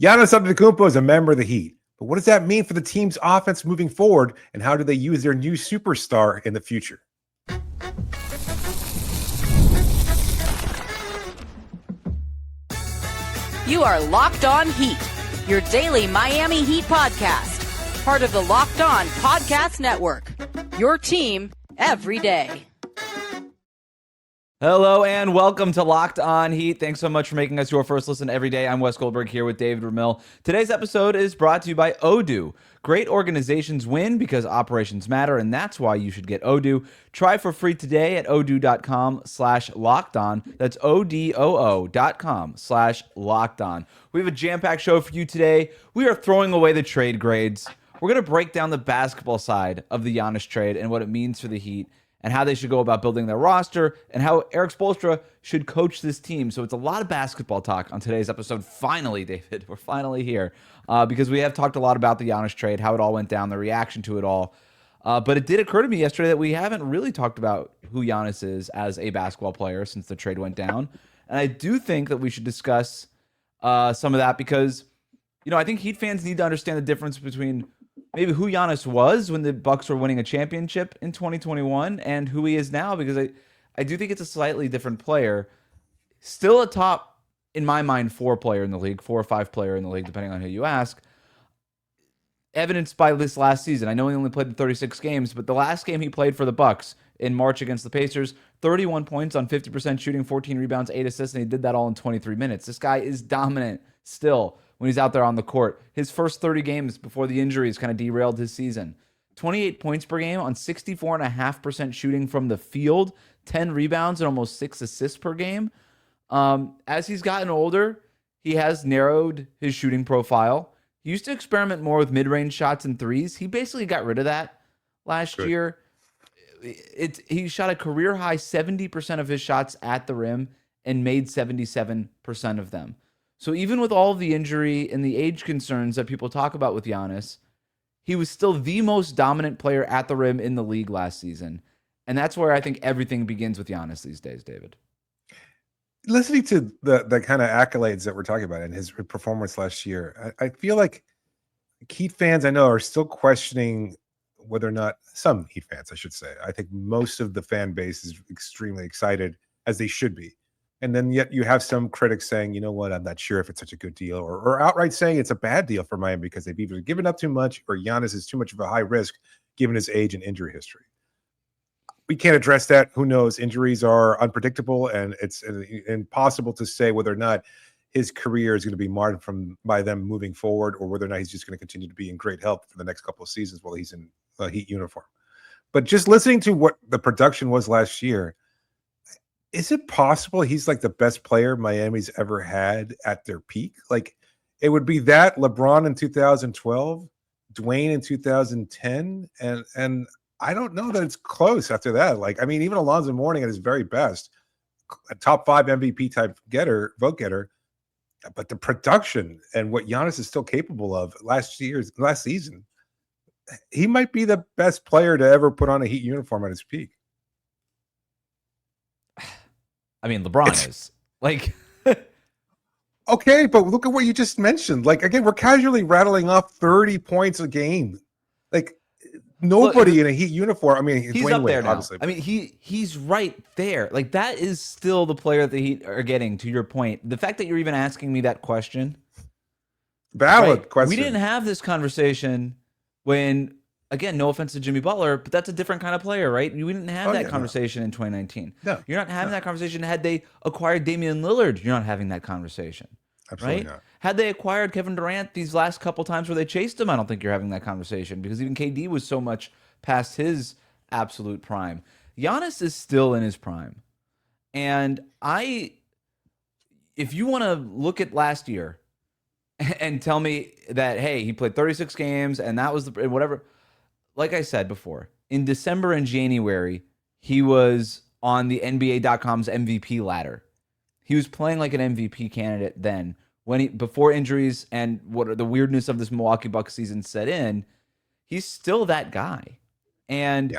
Giannis Antetokounmpo is a member of the Heat, but what does that mean for the team's offense moving forward, and how do they use their new superstar in the future? You are Locked On Heat, your daily Miami Heat podcast, part of the Locked On Podcast Network, your team every day. Hello and welcome to Locked On Heat. Thanks so much for making us your first listen every day. I'm Wes Goldberg here with David Ramil. Today's episode is brought to you by Odoo. Great organizations win because operations matter, and that's why you should get Odoo. Try for free today at odoo.com/lockedon. That's odoo.com/lockedon. We have a jam-packed show for you today. We are throwing away the trade grades. We're going to break down the basketball side of the Giannis trade and what it means for the Heat, and how they should go about building their roster, and how Erik Spoelstra should coach this team. So it's a lot of basketball talk on today's episode. Finally, David, we're finally here because we have talked a lot about the Giannis trade, how it all went down, the reaction to it all. But it did occur to me yesterday that we haven't really talked about who Giannis is as a basketball player since the trade went down. And I do think that we should discuss some of that because, you know, I think Heat fans need to understand the difference between maybe who Giannis was when the Bucks were winning a championship in 2021 and who he is now, because I do think it's a slightly different player. Still a top, in my mind, 4 player in the league, 4 or 5 player in the league, depending on who you ask. Evidenced by this last season. I know he only played in 36 games, but the last game he played for the Bucks in March against the Pacers, 31 points on 50% shooting, 14 rebounds, 8 assists, and he did that all in 23 minutes. This guy is dominant still when he's out there on the court. His first 30 games before the injuries kind of derailed his season. 28 points per game on 64.5% shooting from the field, 10 rebounds and almost 6 assists per game. As he's gotten older, he has narrowed his shooting profile. He used to experiment more with mid-range shots and threes. He basically got rid of that last year. He shot a career-high 70% of his shots at the rim and made 77% of them. So even with all of the injury and the age concerns that people talk about with Giannis, he was still the most dominant player at the rim in the league last season. And that's where I think everything begins with Giannis these days, David. Listening to the kind of accolades that we're talking about in his performance last year, I feel like Heat fans, I know, are still questioning whether or not, some Heat fans, I should say. I think most of the fan base is extremely excited, as they should be. And then yet you have some critics saying, you know what, I'm not sure if it's such a good deal, or outright saying it's a bad deal for Miami because they've either given up too much or Giannis is too much of a high risk given his age and injury history. We can't address that. Who knows? Injuries are unpredictable, and it's impossible to say whether or not his career is going to be marred by them moving forward, or whether or not he's just going to continue to be in great health for the next couple of seasons while he's in a Heat uniform. But just listening to what the production was last year, is it possible he's like the best player Miami's ever had at their peak? Like, it would be that LeBron in 2012, Dwayne in 2010, and I don't know that it's close after that. Like, I mean, even Alonzo Mourning at his very best, a top 5 MVP type vote getter, but the production and what Giannis is still capable of last season, he might be the best player to ever put on a Heat uniform at his peak. I mean, LeBron is. Like, okay, but look at what you just mentioned. Like, again, we're casually rattling off 30 points a game. Like, nobody in a Heat uniform. I mean, he's Dwayne up there Wade, now. obviously. I mean, he's right there. Like, that is still the player that the Heat are getting, to your point. The fact that you're even asking me that question. Valid question. We didn't have this conversation when, again, no offense to Jimmy Butler, but that's a different kind of player, right? We didn't have that conversation in 2019. No. You're not having that conversation. Had they acquired Damian Lillard, you're not having that conversation. Absolutely right? not. Had they acquired Kevin Durant these last couple times where they chased him, I don't think you're having that conversation because even KD was so much past his absolute prime. Giannis is still in his prime. And if you want to look at last year and tell me that, hey, he played 36 games and that was the whatever. Like I said before, in December and January, he was on the NBA.com's MVP ladder. He was playing like an MVP candidate then. Before injuries and what the weirdness of this Milwaukee Bucks season set in, he's still that guy. And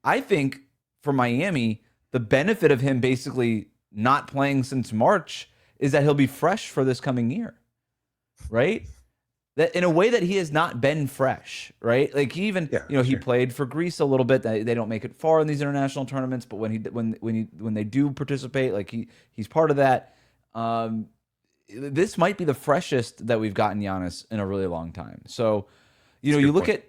I think for Miami, the benefit of him basically not playing since March is that he'll be fresh for this coming year. right? That in a way that he has not been fresh, right? Like he even, he sure. played for Greece a little bit. They don't make it far in these international tournaments, but when they do participate, like he's part of that. This might be the freshest that we've gotten Giannis in a really long time. So, you look point.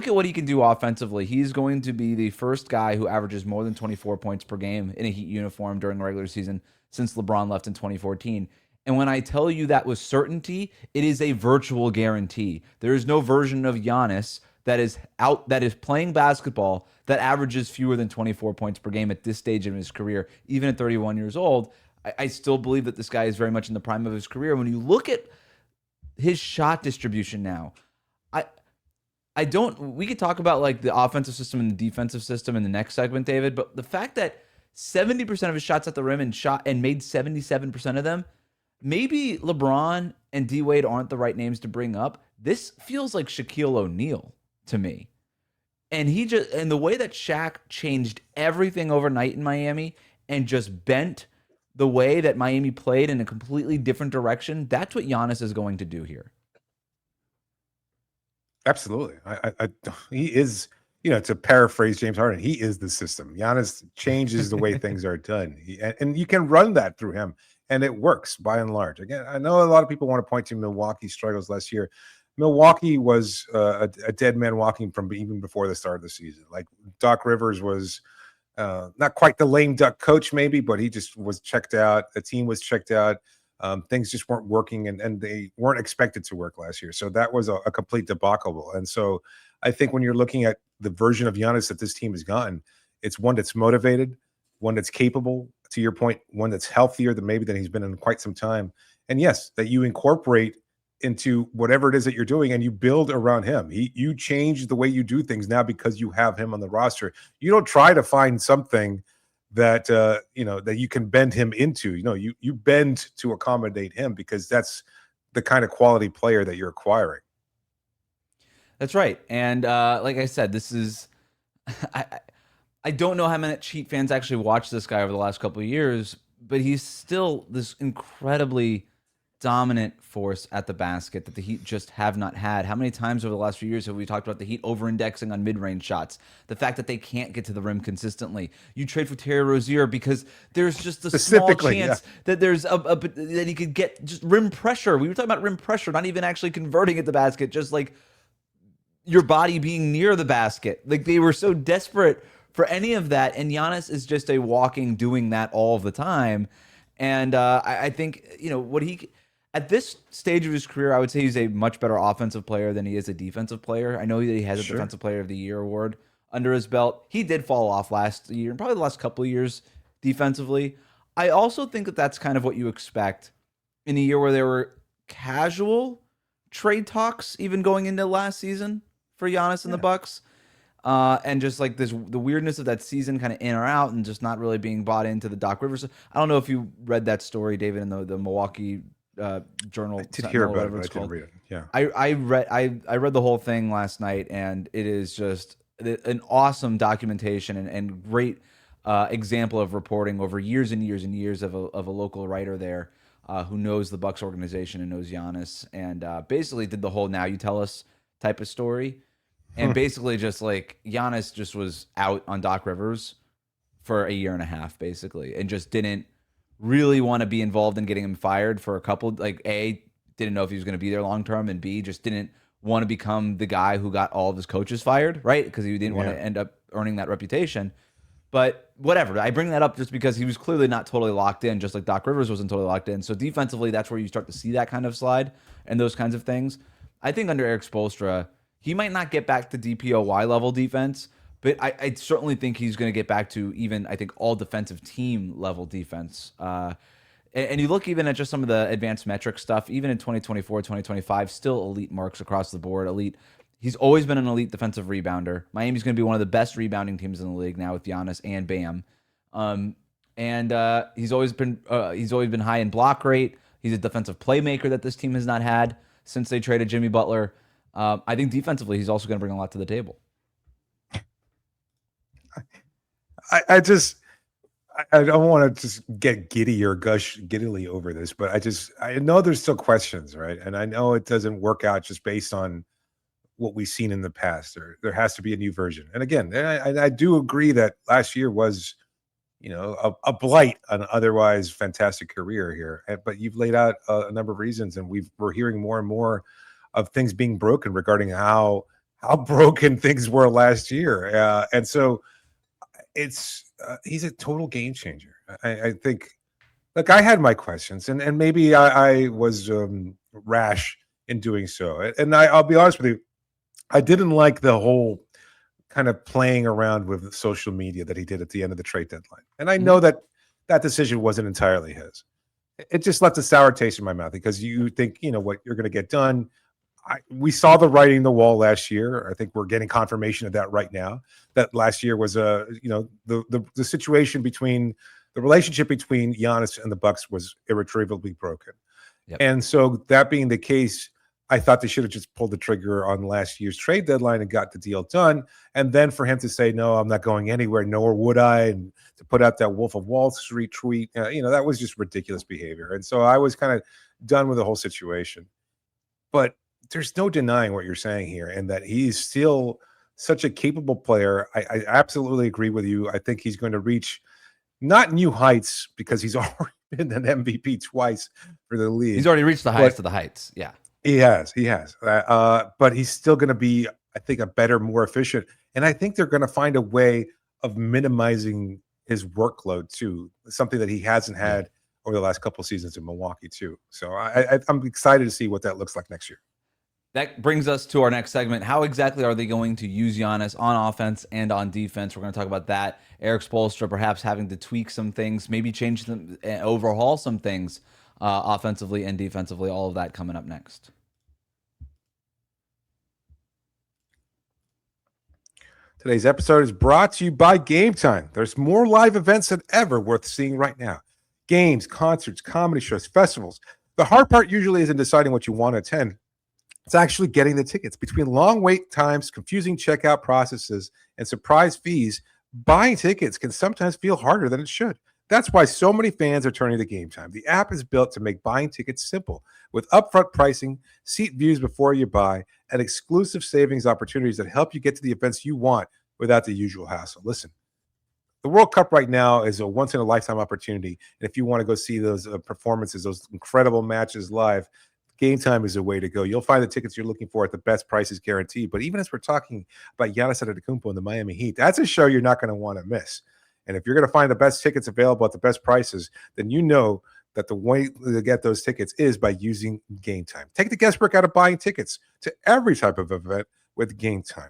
at what he can do offensively. He's going to be the first guy who averages more than 24 points per game in a Heat uniform during the regular season since LeBron left in 2014. And when I tell you that with certainty, it is a virtual guarantee. There is no version of Giannis that is playing basketball that averages fewer than 24 points per game at this stage of his career, even at 31 years old. I still believe that this guy is very much in the prime of his career. When you look at his shot distribution now, I don't. We could talk about like the offensive system and the defensive system in the next segment, David. But the fact that 70% of his shots at the rim and made 77% of them, maybe LeBron and D Wade aren't the right names to bring up. This feels like Shaquille O'Neal to me, and the way that Shaq changed everything overnight in Miami and just bent the way that Miami played in a completely different direction. That's what Giannis is going to do here. Absolutely. He is, to paraphrase James Harden, he is the system. Giannis changes the way things are done. And you can run that through him, and it works by and large. Again, I know a lot of people want to point to Milwaukee's struggles last year. Milwaukee was a dead man walking from even before the start of the season. Like Doc Rivers was not quite the lame duck coach, maybe, but he just was checked out. The team was checked out. Things just weren't working, and they weren't expected to work last year. So that was a complete debacle. And so I think when you're looking at the version of Giannis that this team has gotten, it's one that's motivated, one that's capable, to your point, one that's healthier than he's been in quite some time. And yes, that you incorporate into whatever it is that you're doing and you build around him. You change the way you do things now because you have him on the roster. You don't try to find something that that you can bend him into. You bend to accommodate him because that's the kind of quality player that you're acquiring. That's right. And like I said, this is I don't know how many Heat fans actually watched this guy over the last couple of years, but he's still this incredibly dominant force at the basket that the Heat just have not had. How many times over the last few years have we talked about the Heat over-indexing on mid-range shots? The fact that they can't get to the rim consistently. You trade for Terry Rozier because there's just a small chance that there's that he could get just rim pressure. We were talking about rim pressure, not even actually converting at the basket, just like your body being near the basket. Like they were so desperate for any of that, and Giannis is just a walking doing that all of the time. And I think what he. At this stage of his career, I would say he's a much better offensive player than he is a defensive player. I know that he has a Defensive Player of the Year award under his belt. He did fall off last year, and probably the last couple of years defensively. I also think that that's kind of what you expect in a year where there were casual trade talks even going into last season for Giannis and the Bucks. And just like the weirdness of that season kind of in or out and just not really being bought into the Doc Rivers. I don't know if you read that story, David, in the Milwaukee Journal. I did hear about it, but I didn't read it. Yeah, I read the whole thing last night, and it is just an awesome documentation and great example of reporting over years and years and years of a local writer there who knows the Bucks organization and knows Giannis, and basically did the whole "now you tell us" type of story, and basically just like Giannis just was out on Doc Rivers for a year and a half, basically, and just didn't really want to be involved in getting him fired for a couple, like A, didn't know if he was going to be there long term, and B, just didn't want to become the guy who got all of his coaches fired, right? Because he didn't want to end up earning that reputation. But whatever, I bring that up just because he was clearly not totally locked in, just like Doc Rivers wasn't totally locked in. So defensively, that's where you start to see that kind of slide and those kinds of things. I think under Erik Spoelstra, he might not get back to DPOY level defense, but I certainly think he's going to get back to even, I think, all defensive team level defense. And you look even at just some of the advanced metric stuff, even in 2024, 2025, still elite marks across the board. Elite. He's always been an elite defensive rebounder. Miami's going to be one of the best rebounding teams in the league now with Giannis and Bam. And he's always been high in block rate. He's a defensive playmaker that this team has not had since they traded Jimmy Butler. I think defensively, he's also going to bring a lot to the table. I don't want to just get giddy or gush giddily over this, but I know there's still questions, right? And I know it doesn't work out just based on what we've seen in the past. There has to be a new version. And again, I do agree that last year was, a blight on an otherwise fantastic career here. But you've laid out a number of reasons, and we're hearing more and more of things being broken regarding how broken things were last year. And so he's a total game changer. I think. Look, I had my questions, and maybe I was rash in doing so. And I'll be honest with you, I didn't like the whole kind of playing around with social media that he did at the end of the trade deadline. And I know that decision wasn't entirely his. It just left a sour taste in my mouth because you think, what you're going to get done. We saw the writing on the wall last year. I think we're getting confirmation of that right now. That last year was the situation between the relationship between Giannis and the Bucks was irretrievably broken. Yep. And so that being the case, I thought they should have just pulled the trigger on last year's trade deadline and got the deal done. And then for him to say, no, I'm not going anywhere, nor would I, and to put out that Wolf of Wall Street tweet, that was just ridiculous behavior. And so I was kind of done with the whole situation. But there's no denying what you're saying here, and that he's still such a capable player. I absolutely agree with you. I think he's going to reach not new heights because he's already been an MVP twice for the league. He's already reached the highest of the heights. Yeah. He has. But he's still going to be, I think, a better, more efficient. And I think they're going to find a way of minimizing his workload too, something that he hasn't had over the last couple of seasons in Milwaukee too. So I'm excited to see what that looks like next year. That brings us to our next segment. How exactly are they going to use Giannis on offense and on defense? We're going to talk about that. Erik Spoelstra perhaps having to tweak some things, maybe change them, overhaul some things. Offensively and defensively, all of that coming up next. Today's episode is brought to you by Game Time. There's more live events than ever worth seeing right now. Games, concerts, comedy shows, festivals. The hard part usually isn't deciding what you want to attend. It's actually getting the tickets. Between long wait times, confusing checkout processes, and surprise fees, buying tickets can sometimes feel harder than it should. That's why so many fans are turning to Game Time. The app is built to make buying tickets simple, with upfront pricing, seat views before you buy, and exclusive savings opportunities that help you get to the events you want without the usual hassle. Listen, the World Cup right now is a once-in-a-lifetime opportunity, and if you want to go see those performances, those incredible matches live, Game Time is a way to go. You'll find the tickets you're looking for at the best prices guaranteed. But even as we're talking about Giannis Antetokounmpo and the Miami Heat, that's a show you're not going to want to miss. And if you're going to find the best tickets available at the best prices, then you know that the way to get those tickets is by using Game Time. Take the guesswork out of buying tickets to every type of event with Game Time.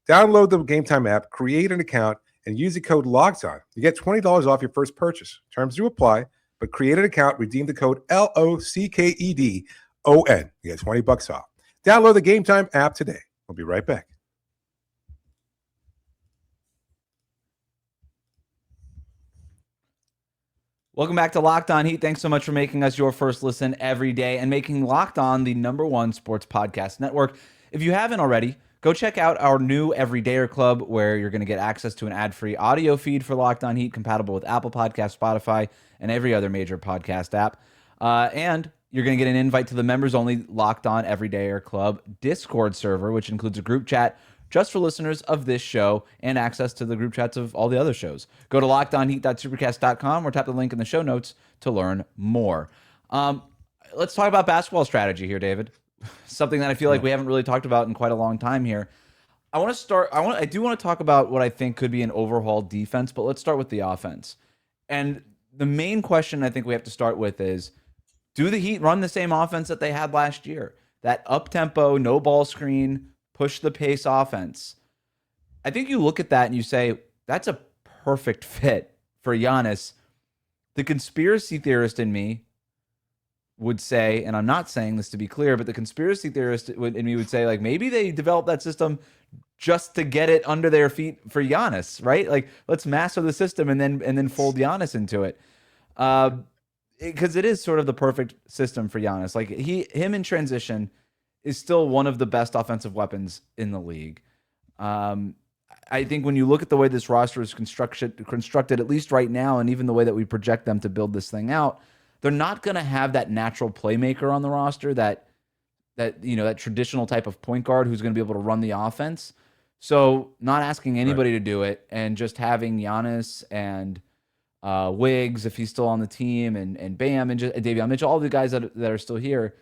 Download the Game Time app, create an account, and use the code LOCKEDON. You get $20 off your first purchase. Terms do apply, but create an account, redeem the code LOCKEDON. You get $20 off. Download the Game Time app today. We'll be right back. Welcome back to Locked On Heat. Thanks so much for making us your first listen every day and making Locked On the #1 sports podcast network. If you haven't already, go check out our new Everydayer Club, where you're going to get access to an ad-free audio feed for Locked On Heat, compatible with Apple Podcasts, Spotify, and every other major podcast app. And you're going to get an invite to the members-only Locked On Everydayer Club Discord server, which includes a group chat just for listeners of this show and access to the group chats of all the other shows. Go to lockedonheat.supercast.com or tap the link in the show notes to learn more. Let's talk about basketball strategy here, David. Something that I feel like we haven't really talked about in quite a long time here. I do want to talk about what I think could be an overhauled defense, but let's start with the offense. And the main question I think we have to start with is, do the Heat run the same offense that they had last year? That up-tempo, no ball screen, push the pace offense. I think you look at that and you say, that's a perfect fit for Giannis. The conspiracy theorist in me would say, and I'm not saying this to be clear, but the conspiracy theorist in me would say, like, maybe they developed that system just to get it under their feet for Giannis, right? Like, let's master the system and then fold Giannis into it. Because it is sort of the perfect system for Giannis. Like, him in transition is still one of the best offensive weapons in the league. I think when you look at the way this roster is constructed, at least right now, and even the way that we project them to build this thing out, they're not going to have that natural playmaker on the roster, that traditional type of point guard who's going to be able to run the offense. So not asking anybody to do it, and just having Giannis and Wiggs, if he's still on the team, and Bam and Davion Mitchell, all the guys that are still here,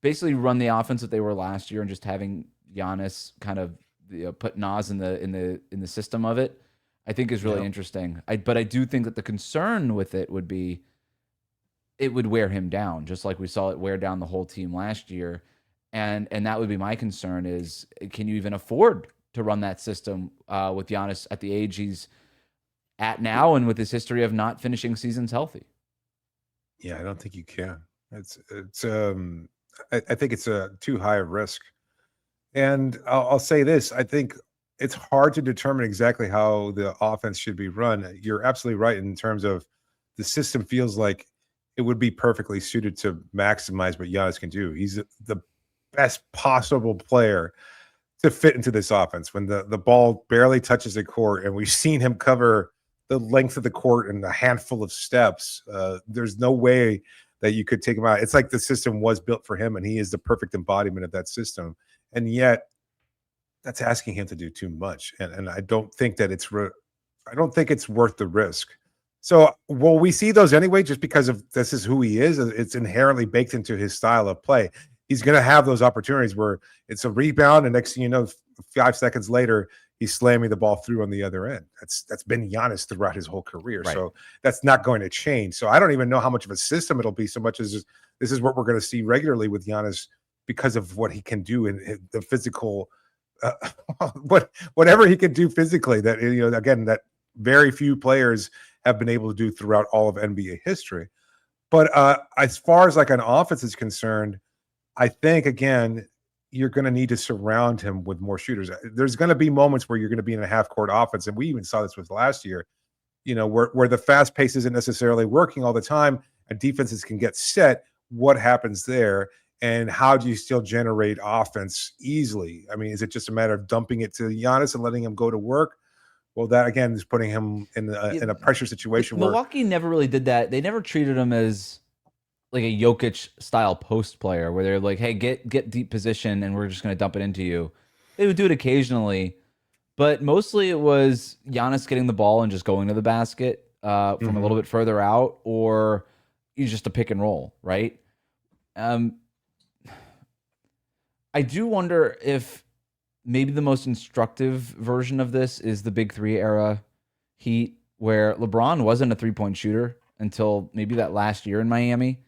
basically run the offense that they were last year, and just having Giannis kind of put Nas in the system of it, I think is really interesting. But I do think that the concern with it would be it would wear him down, just like we saw it wear down the whole team last year. And that would be my concern is, can you even afford to run that system with Giannis at the age he's at now, and with his history of not finishing seasons healthy? Yeah, I don't think you can. I think it's a too high a risk. And I'll say this: I think it's hard to determine exactly how the offense should be run. You're absolutely right in terms of the system feels like it would be perfectly suited to maximize what Giannis can do. He's the best possible player to fit into this offense when the ball barely touches the court, and we've seen him cover the length of the court in a handful of steps. There's no way that you could take him out. It's like the system was built for him, and he is the perfect embodiment of that system. And yet that's asking him to do too much. And I don't think that I don't think it's worth the risk. So will we see those anyway, just because of this is who he is? It's inherently baked into his style of play. He's going to have those opportunities where it's a rebound, and next thing you know, 5 seconds later, he's slamming the ball through on the other end. That's been Giannis throughout his whole career. Right. So that's not going to change. So I don't even know how much of a system it'll be, so much as this is what we're going to see regularly with Giannis because of what he can do in the physical, whatever he can do physically. That again, that very few players have been able to do throughout all of NBA history. But as far as like an offense is concerned, I think, again, you're going to need to surround him with more shooters. There's going to be moments where you're going to be in a half-court offense, and we even saw this with last year, where the fast pace isn't necessarily working all the time, and defenses can get set. What happens there, and how do you still generate offense easily? I mean, is it just a matter of dumping it to Giannis and letting him go to work? Well, that, again, is putting him in a pressure situation. Milwaukee never really did that. They never treated him as like a Jokic style post player where they're like, hey, get deep position and we're just going to dump it into you. They would do it occasionally, but mostly it was Giannis getting the ball and just going to the basket from a little bit further out, or you just a pick and roll, right? I do wonder if maybe the most instructive version of this is the Big Three era Heat, where LeBron wasn't a three-point shooter until maybe that last year in Miami.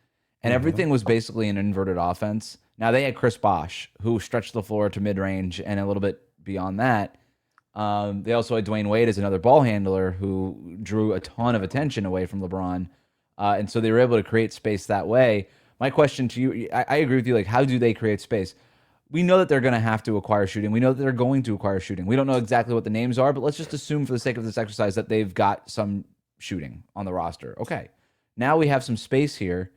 And everything was basically an inverted offense. Now, they had Chris Bosh, who stretched the floor to mid-range and a little bit beyond that. They also had Dwayne Wade as another ball handler who drew a ton of attention away from LeBron. And so they were able to create space that way. My question to you, I agree with you, like, how do they create space? We know that they're going to have to acquire shooting. We know that they're going to acquire shooting. We don't know exactly what the names are, but let's just assume for the sake of this exercise that they've got some shooting on the roster. Okay, now we have some space here.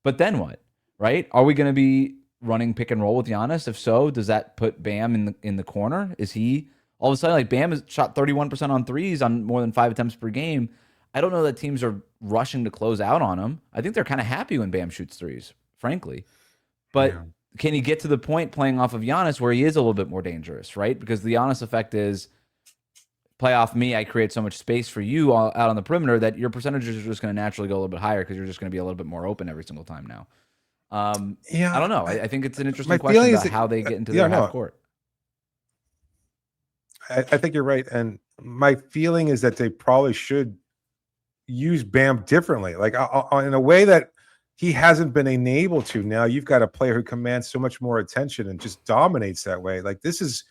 But then what, right? Are we going to be running pick and roll with Giannis? If so, does that put Bam in the corner? Is he all of a sudden, like, Bam has shot 31% on threes on more than 5 attempts per game? I don't know that teams are rushing to close out on him. I think they're kind of happy when Bam shoots threes, frankly. But can he get to the point playing off of Giannis where he is a little bit more dangerous, right? Because the Giannis effect is, play off me, I create so much space for you out on the perimeter that your percentages are just going to naturally go a little bit higher because you're just going to be a little bit more open every single time now. I don't know. I think it's an interesting question about how they get into their half court. I think you're right. And my feeling is that they probably should use Bam differently, like in a way that he hasn't been enabled to. Now you've got a player who commands so much more attention and just dominates that way. Like this is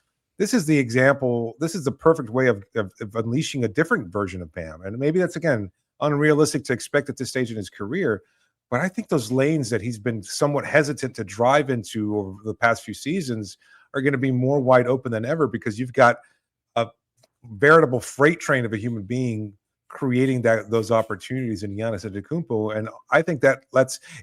the example. This is the perfect way of unleashing a different version of Bam. And maybe that's, again, unrealistic to expect at this stage in his career. But I think those lanes that he's been somewhat hesitant to drive into over the past few seasons are going to be more wide open than ever, because you've got a veritable freight train of a human being creating those opportunities in Giannis Antetokounmpo. And I think that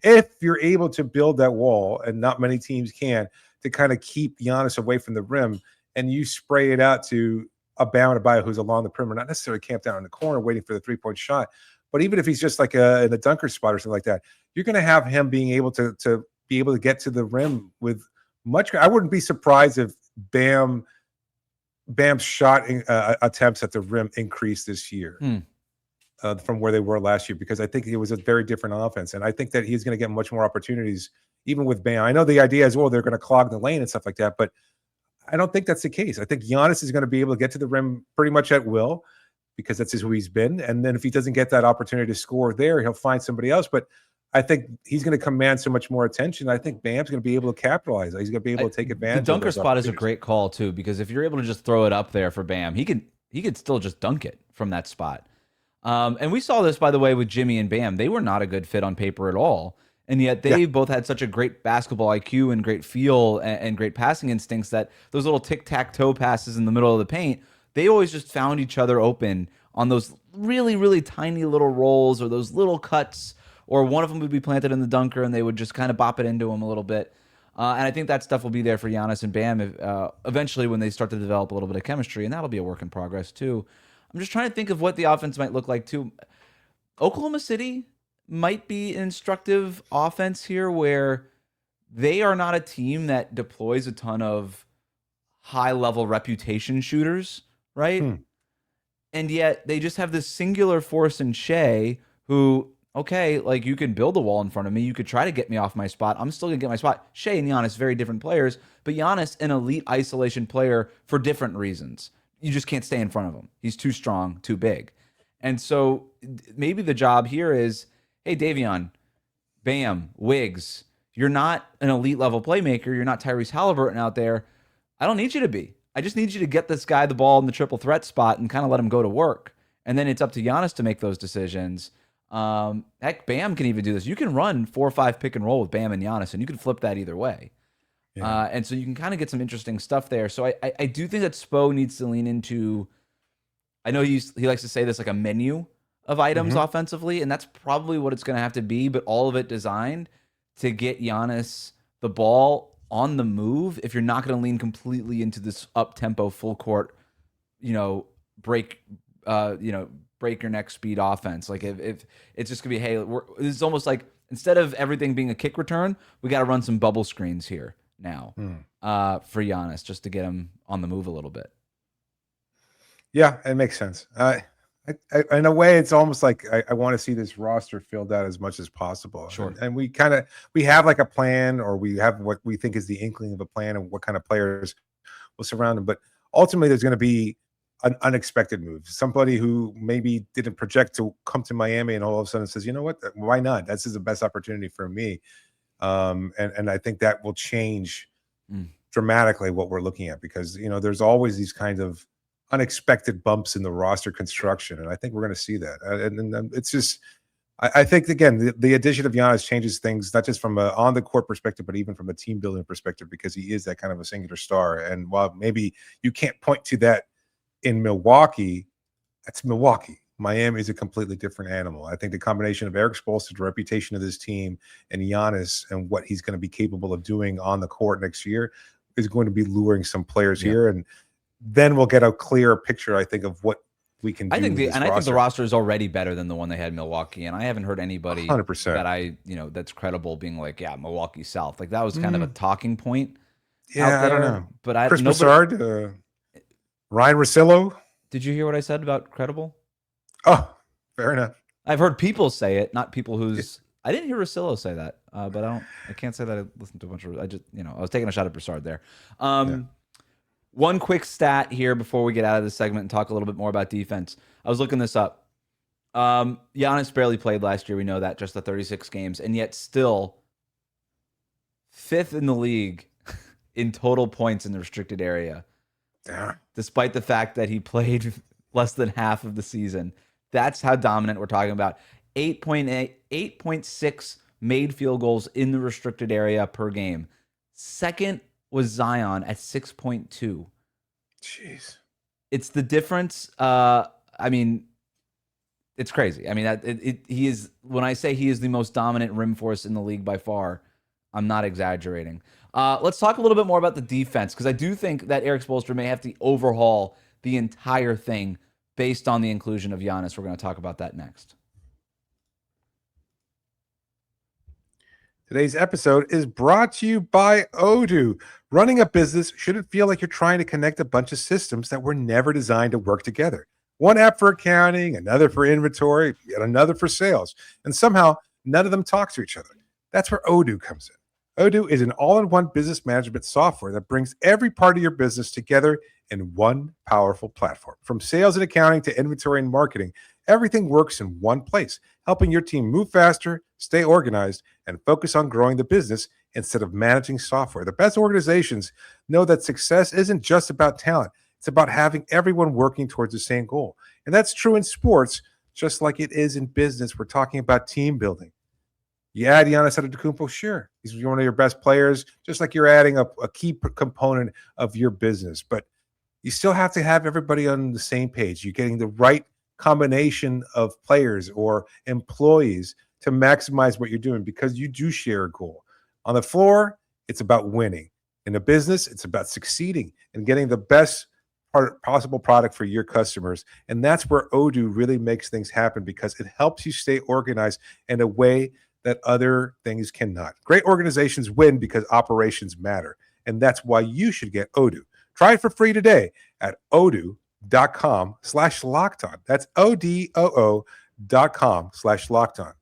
if you're able to build that wall, and not many teams can, to kind of keep Giannis away from the rim, and you spray it out to a Bam Adebayo who's along the perimeter, not necessarily camped down in the corner waiting for the 3-point shot, but even if he's just like in a dunker spot or something like that, you're going to have him being able to be able to get to the rim with much. I wouldn't be surprised if Bam's shot attempts at the rim increased this year from where they were last year, because I think it was a very different offense, and I think that he's going to get much more opportunities even with Bam. I know the idea is, well, they're going to clog the lane and stuff like that, but I don't think that's the case. I think Giannis is going to be able to get to the rim pretty much at will, because that's just who he's been. And then if he doesn't get that opportunity to score there, he'll find somebody else. But I think he's going to command so much more attention. I think Bam's going to be able to capitalize. He's going to be able to take advantage. The dunker spot is a great call too, because if you're able to just throw it up there for Bam, he could still just dunk it from that spot. And we saw this, by the way, with Jimmy and Bam. They were not a good fit on paper at all. And yet they both had such a great basketball IQ and great feel and great passing instincts that those little tic-tac-toe passes in the middle of the paint, they always just found each other open on those really, really tiny little rolls or those little cuts, or one of them would be planted in the dunker and they would just kind of bop it into him a little bit. And I think that stuff will be there for Giannis and Bam eventually when they start to develop a little bit of chemistry, and that'll be a work in progress too. I'm just trying to think of what the offense might look like too. Oklahoma City might be an instructive offense here, where they are not a team that deploys a ton of high-level reputation shooters, right? And yet they just have this singular force in Shea, who, okay, like, you can build a wall in front of me. You could try to get me off my spot. I'm still going to get my spot. Shea and Giannis, very different players, but Giannis, an elite isolation player for different reasons. You just can't stay in front of him. He's too strong, too big. And so maybe the job here is, hey, Davion, Bam, Wiggs, you're not an elite level playmaker. You're not Tyrese Halliburton out there. I don't need you to be. I just need you to get this guy the ball in the triple threat spot and kind of let him go to work. And then it's up to Giannis to make those decisions. Heck, Bam can even do this. You can run 4 or 5 pick and roll with Bam and Giannis, and you can flip that either way. Yeah. And so you can kind of get some interesting stuff there. So I do think that Spo needs to lean into, I know he likes to say this, like a menu of items offensively, and that's probably what it's going to have to be, but all of it designed to get Giannis the ball on the move if you're not going to lean completely into this up-tempo, full-court, break your neck speed offense. Like if it's just going to be, hey, it's almost like instead of everything being a kick return, we got to run some bubble screens here now for Giannis just to get him on the move a little bit. Yeah, it makes sense. In a way, it's almost like I want to see this roster filled out as much as possible. Sure. And we have like a plan, or we have what we think is the inkling of a plan and what kind of players will surround them. But ultimately, there's going to be an unexpected move. Somebody who maybe didn't project to come to Miami and all of a sudden says, you know what, why not? This is the best opportunity for me. And I think that will change dramatically what we're looking at, because, there's always these kinds of unexpected bumps in the roster construction, and I think we're going to see that. And it's just, I think, again, the addition of Giannis changes things, not just from a on the court perspective, but even from a team building perspective, because he is that kind of a singular star. And while maybe you can't point to that in Milwaukee, that's Milwaukee. Miami is a completely different animal. I think the combination of Erik Spoelstra, the reputation of this team, and Giannis and what he's going to be capable of doing on the court next year is going to be luring some players here, and then we'll get a clearer picture, I think, of what we can do. I think the roster is already better than the one they had in Milwaukee, and I haven't heard anybody 100% that that's credible being like, yeah, Milwaukee South. Like, that was kind of a talking point. Yeah, I don't know. But Chris Broussard, Ryan Russillo. Did you hear what I said about credible? Oh, fair enough. I've heard people say it, not people who's. I didn't hear Russillo say that, but I can't say that I listened to a bunch of. I just, I was taking a shot at Broussard there. One quick stat here before we get out of this segment and talk a little bit more about defense. I was looking this up. Giannis barely played last year. We know that, just the 36 games, and yet still 5th in the league in total points in the restricted area. Yeah. Despite the fact that he played less than half of the season. That's how dominant we're talking about. 8.6 made field goals in the restricted area per game. Second was Zion at 6.2. Jeez. It's the difference. I mean, it's crazy. I mean, he is, when I say he is the most dominant rim force in the league by far, I'm not exaggerating. Let's talk a little bit more about the defense, because I do think that Erik Spoelstra may have to overhaul the entire thing based on the inclusion of Giannis. We're going to talk about that next. Today's episode is brought to you by Odoo. Running a business shouldn't feel like you're trying to connect a bunch of systems that were never designed to work together. One app for accounting, another for inventory, yet another for sales, and somehow none of them talk to each other. That's where Odoo comes in. Odoo is an all-in-one business management software that brings every part of your business together in one powerful platform. From sales and accounting to inventory and marketing, everything works in one place, helping your team move faster, stay organized, and focus on growing the business instead of managing software. The best organizations know that success isn't just about talent. It's about having everyone working towards the same goal. And that's true in sports, just like it is in business. We're talking about team building. You add Giannis Antetokounmpo, sure. He's one of your best players, just like you're adding a key component of your business. But you still have to have everybody on the same page. You're getting the right combination of players or employees to maximize what you're doing because you do share a goal. On the floor, it's about winning. In a business, it's about succeeding and getting the best possible product for your customers. And that's where Odoo really makes things happen because it helps you stay organized in a way that other things cannot. Great organizations win because operations matter. And that's why you should get Odoo. Try it for free today at odoo.com/lockedon. That's odoo.com/lockedon.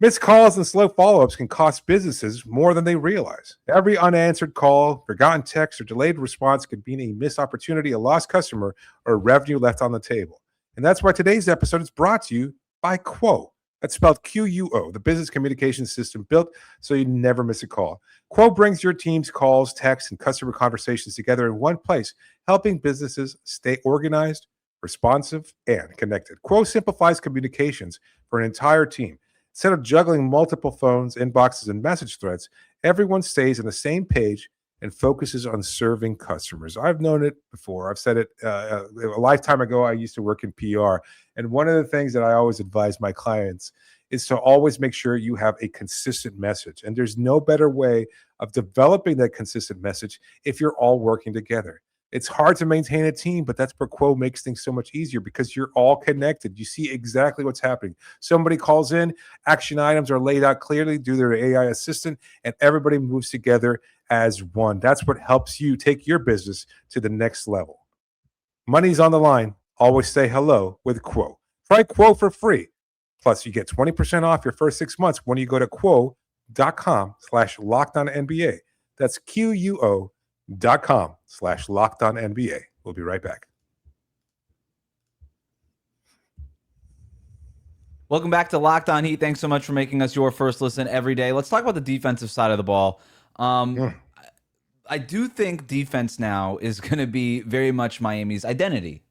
Missed calls and slow follow-ups can cost businesses more than they realize. Every unanswered call, forgotten text, or delayed response could mean a missed opportunity, a lost customer, or revenue left on the table. And that's why today's episode is brought to you by Quo. That's spelled Quo, the business communication system built so you never miss a call. Quo brings your team's calls, texts, and customer conversations together in one place, helping businesses stay organized, responsive, and connected. Quo simplifies communications for an entire team. Instead of juggling multiple phones, inboxes, and message threads, everyone stays on the same page and focuses on serving customers. I've known it before. I've said it a lifetime ago. I used to work in PR. And one of the things that I always advise my clients is to always make sure you have a consistent message. And there's no better way of developing that consistent message if you're all working together. It's hard to maintain a team, but that's where Quo makes things so much easier because you're all connected. You see exactly what's happening. Somebody calls in, action items are laid out clearly due to their AI assistant, and everybody moves together as one. That's what helps you take your business to the next level. Money's on the line. Always say hello with Quo. Try Quo for free. Plus, you get 20% off your first 6 months when you go to quo.com/lockedonnba. That's QUO.com/lockedonnba. We'll be right back. Welcome back to Locked On Heat. Thanks so much for making us your first listen every day. Let's talk about the defensive side of the ball. I do think defense now is going to be very much Miami's identity.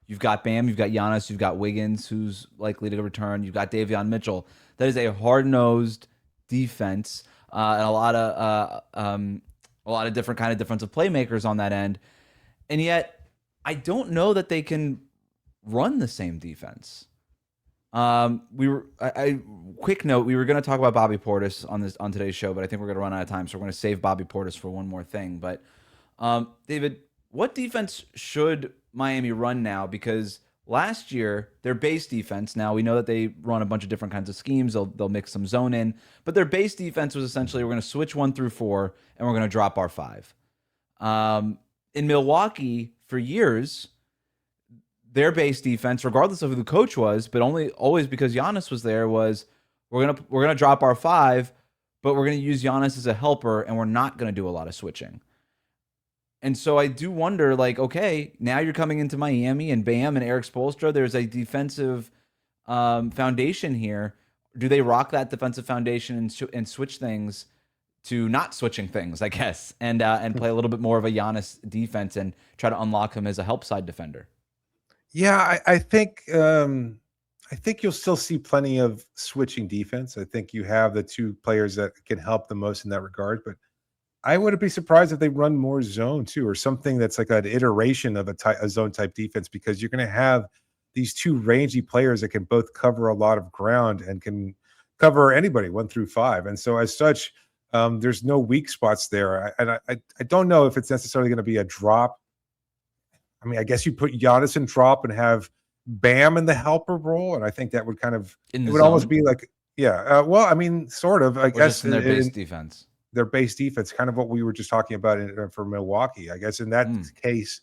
You've got Bam, you've got Giannis, you've got Wiggins, who's likely to return. You've got Davion Mitchell. That is a hard-nosed defense and a lot of different kind of defensive playmakers on that end. And yet, I don't know that they can run the same defense. Quick note, we were going to talk about Bobby Portis on today's show, but I think we're going to run out of time, so we're going to save Bobby Portis for one more thing. But David, what defense should Miami run now? Because last year, their base defense, now we know that they run a bunch of different kinds of schemes. They'll mix some zone in, but their base defense was essentially we're going to switch 1 through 4 and we're going to drop our 5. In Milwaukee, for years, their base defense, regardless of who the coach was, but always because Giannis was there, was we're gonna drop our 5, but we're gonna use Giannis as a helper, and we're not gonna do a lot of switching. And so I do wonder, like, okay, now you're coming into Miami and Bam and Erik Spoelstra. There's a defensive foundation here. Do they rock that defensive foundation and switch things to not switching things, I guess, and play a little bit more of a Giannis defense and try to unlock him as a help side defender? Yeah, I think you'll still see plenty of switching defense. I think you have the two players that can help the most in that regard, but I wouldn't be surprised if they run more zone too, or something that's like an iteration of a zone type defense, because you're going to have these two rangy players that can both cover a lot of ground and can cover anybody 1 through 5. And so as such, there's no weak spots there. I don't know if it's necessarily going to be a drop. I mean, I guess you put Giannis in drop and have Bam in the helper role, and I think that would kind of In the it would almost zone? be like, yeah. Well, I mean, sort of. I Or guess just in their base defense? their base defense, kind of what we were just talking about for Milwaukee. I guess in that case,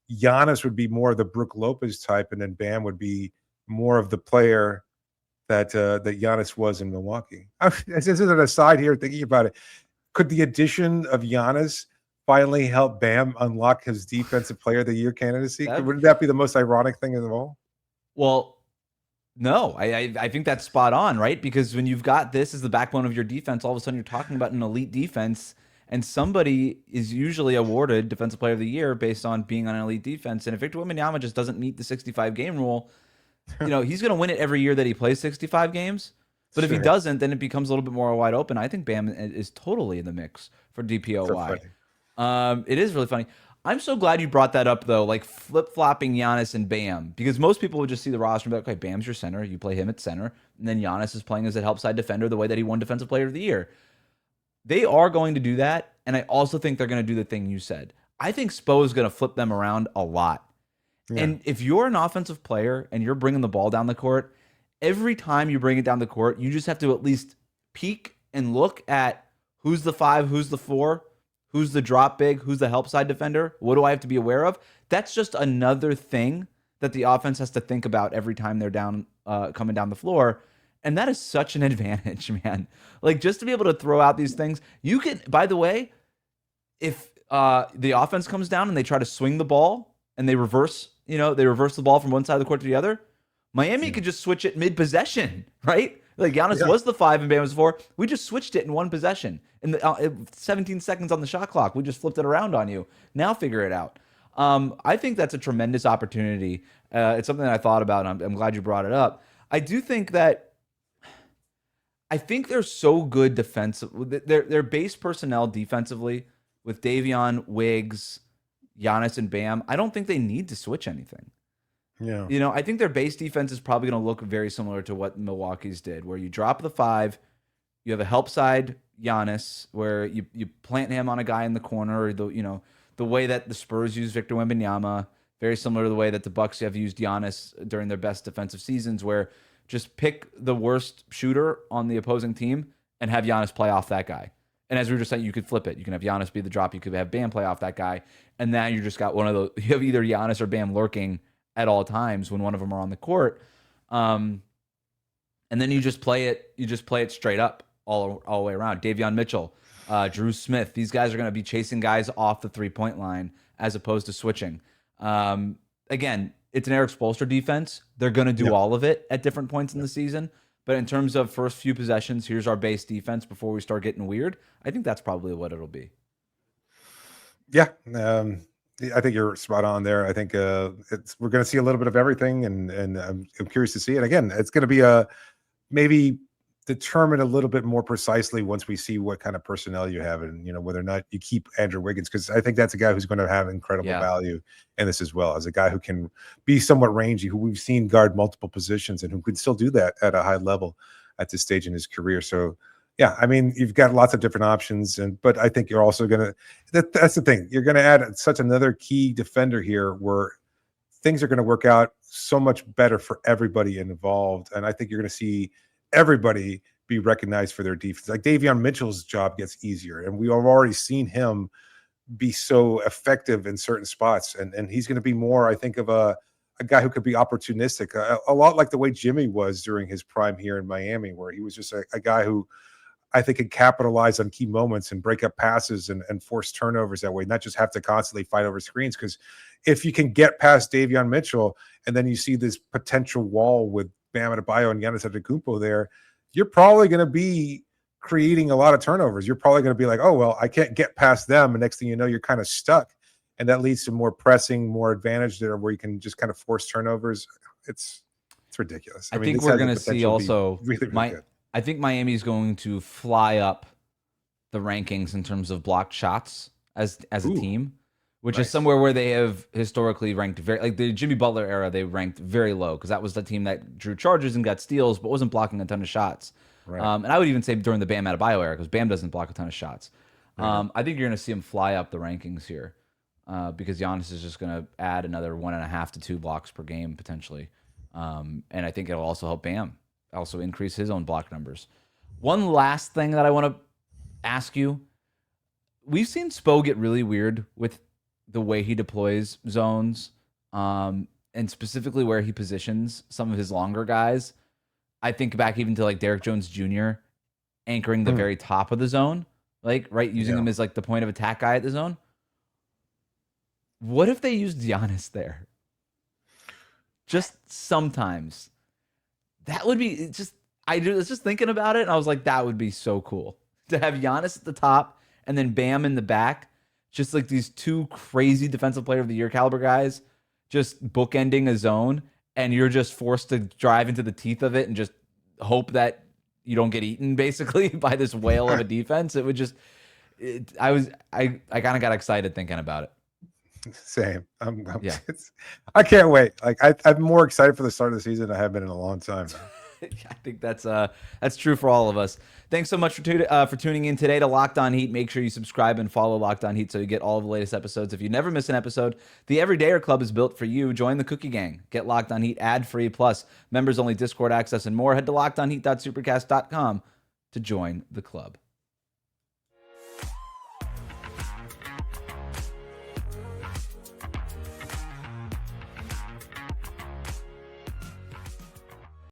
Giannis would be more of the Brook Lopez type, and then Bam would be more of the player that that Giannis was in Milwaukee. This is an aside here, thinking about it. Could the addition of Giannis finally help Bam unlock his Defensive Player of the Year candidacy? Wouldn't that be the most ironic thing of all? Well, no, I think that's spot on, right? Because when you've got this as the backbone of your defense, all of a sudden you're talking about an elite defense, and somebody is usually awarded Defensive Player of the Year based on being on an elite defense. And if Victor Wembanyama just doesn't meet the 65 game rule, he's going to win it every year that he plays 65 games. But if he doesn't, then it becomes a little bit more wide open. I think Bam is totally in the mix for DPOY. It is really funny. I'm so glad you brought that up, though, like flip-flopping Giannis and Bam, because most people would just see the roster and be like, okay, Bam's your center. You play him at center. And then Giannis is playing as a help side defender the way that he won Defensive Player of the Year. They are going to do that, and I also think they're going to do the thing you said. I think Spo is going to flip them around a lot. Yeah. And if you're an offensive player and you're bringing the ball down the court, every time you bring it down the court, you just have to at least peek and look at who's the 5, who's the 4, who's the drop big, who's the help side defender, what do I have to be aware of? That's just another thing that the offense has to think about every time they're down, coming down the floor. And that is such an advantage, man. Like, just to be able to throw out these things. You can, by the way, if the offense comes down and they try to swing the ball and they reverse the ball from one side of the court to the other, Miami could just switch it mid-possession, right? Like, Giannis was the 5 and Bam was the 4. We just switched it in one possession. In the 17 seconds on the shot clock, we just flipped it around on you. Now figure it out. I think that's a tremendous opportunity. It's something that I thought about, and I'm glad you brought it up. I do think that they're so good defensive. Their base personnel defensively with Davion, Wiggs, Giannis, and Bam, I don't think they need to switch anything. Yeah. I think their base defense is probably going to look very similar to what Milwaukee's did, where you drop the 5, you have a help side Giannis, where you plant him on a guy in the corner, or the way that the Spurs use Victor Wembanyama, very similar to the way that the Bucks have used Giannis during their best defensive seasons, where just pick the worst shooter on the opposing team and have Giannis play off that guy. And as we were just saying, you could flip it. You can have Giannis be the drop. You could have Bam play off that guy. And now you just got one of those. You have either Giannis or Bam lurking at all times when one of them are on the court. And then you just play it. You just play it straight up all the way around. Davion Mitchell, Drew Smith. These guys are going to be chasing guys off the 3-point line as opposed to switching. Again, it's an Erik Spoelstra defense. They're going to do all of it at different points in the season. But in terms of first few possessions, here's our base defense before we start getting weird. I think that's probably what it'll be. Yeah. I think you're spot on there. I think we're going to see a little bit of everything, and I'm curious to see it. Again, it's going to be maybe determine a little bit more precisely once we see what kind of personnel you have, and whether or not you keep Andrew Wiggins, because I think that's a guy who's going to have incredible value in this as well, as a guy who can be somewhat rangy, who we've seen guard multiple positions, and who can still do that at a high level at this stage in his career. So yeah, I mean, you've got lots of different options, but I think you're also going to, that's the thing, you're going to add such another key defender here where things are going to work out so much better for everybody involved. And I think you're going to see everybody be recognized for their defense. Like Davion Mitchell's job gets easier, and we have already seen him be so effective in certain spots. And he's going to be more, I think, of a guy who could be opportunistic, a lot like the way Jimmy was during his prime here in Miami, where he was just a guy who I think could capitalize on key moments and break up passes and force turnovers that way, not just have to constantly fight over screens. Because if you can get past Davion Mitchell, and then you see this potential wall with Bam Adebayo and Giannis Antetokounmpo there, you're probably going to be creating a lot of turnovers. You're probably going to be like, oh, well, I can't get past them. And next thing you know, you're kind of stuck. And that leads to more pressing, more advantage there, where you can just kind of force turnovers. It's ridiculous. I think we're going to see also really I think Miami's going to fly up the rankings in terms of blocked shots as a team, which is somewhere where they have historically ranked very, like the Jimmy Butler era, they ranked very low, because that was the team that drew charges and got steals, but wasn't blocking a ton of shots. Right. And I would even say during the Bam Adebayo era, because Bam doesn't block a ton of shots. I think you're going to see him fly up the rankings here. because Giannis is just going to add another 1.5 to 2 blocks per game potentially. And I think it'll also help Bam also increase his own block numbers. One last thing that I want to ask you. We've seen Spo get really weird with the way he deploys zones, and specifically where he positions some of his longer guys. I think back even to like Derrick Jones Jr. anchoring the very top of the zone, like using him as like the point of attack guy at the zone. What if they used Giannis there? Just sometimes. That would be just. I was just thinking about it, and I was like, that would be so cool to have Giannis at the top and then Bam in the back. Just like these two crazy defensive player of the year caliber guys, just bookending a zone, and you're just forced to drive into the teeth of it and just hope that you don't get eaten basically by this whale of a defense. It would just. I kind of got excited thinking about it. Same. I can't wait. Like I'm more excited for the start of the season than I have been in a long time. I think that's true for all of us. Thanks so much for tuning in today to Locked On Heat. Make sure you subscribe and follow Locked On Heat so you get all of the latest episodes. If you never miss an episode, the Everydayer Club is built for you. Join the Cookie Gang. Get Locked On Heat ad-free, plus members-only Discord access and more. Head to lockedonheat.supercast.com to join the club.